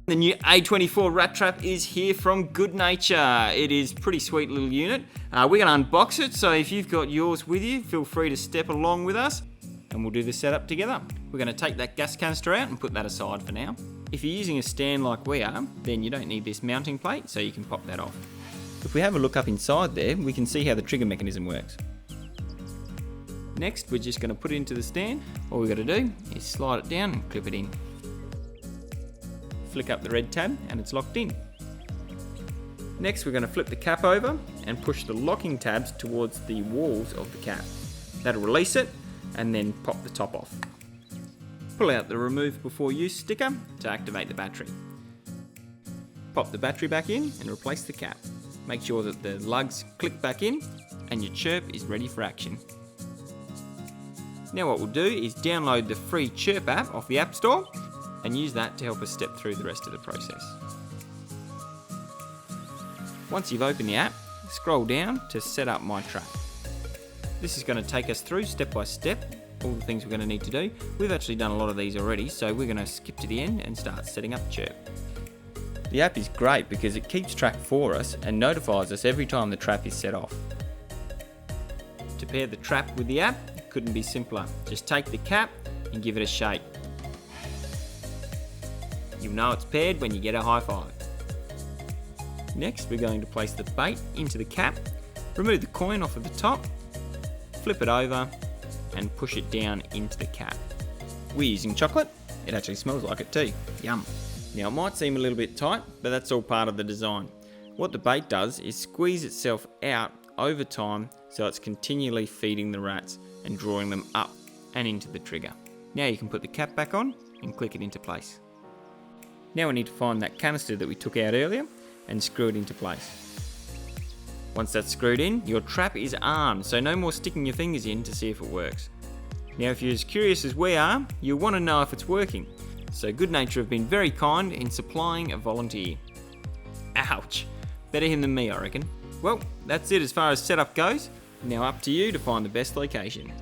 The new A24 rat trap is here from Good Nature. It is a pretty sweet little unit. We're going to unbox it, so if you've got yours with you, feel free to step along with us and we'll do the setup together. We're going to take that gas canister out and put that aside for now. If you're using a stand like we are, then you don't need this mounting plate, so you can pop that off. If we have a look up inside there, we can see how the trigger mechanism works. Next, we're just going to put it into the stand. All we've got to do is slide it down and clip it in. Flick up the red tab and it's locked in. Next, we're going to flip the cap over and push the locking tabs towards the walls of the cap. That'll release it and then pop the top off. Pull out the remove before use sticker to activate the battery. Pop the battery back in and replace the cap. Make sure that the lugs click back in and your chirp is ready for action. Now what we'll do is download the free Chirp app off the App Store and use that to help us step through the rest of the process. Once you've opened the app, scroll down to set up my trap. This is going to take us through step by step all the things we're going to need to do. We've actually done a lot of these already, so we're going to skip to the end and start setting up Chirp. The app is great because it keeps track for us and notifies us every time the trap is set off. To pair the trap with the app, it couldn't be simpler. Just take the cap and give it a shake. You'll know it's paired when you get a high five. Next, we're going to place the bait into the cap, remove the coin off of the top, flip it over and push it down into the cap. We're using chocolate. It actually smells like it too. Yum. Now it might seem a little bit tight, but that's all part of the design. What the bait does is squeeze itself out over time, so it's continually feeding the rats and drawing them up and into the trigger. Now you can put the cap back on and click it into place. Now we need to find that canister that we took out earlier and screw it into place. Once that's screwed in, your trap is armed, so no more sticking your fingers in to see if it works. Now if you're as curious as we are, you'll want to know if it's working. So Good Nature have been very kind in supplying a volunteer. Ouch! Better him than me, I reckon. Well, that's it as far as setup goes. Now up to you to find the best location.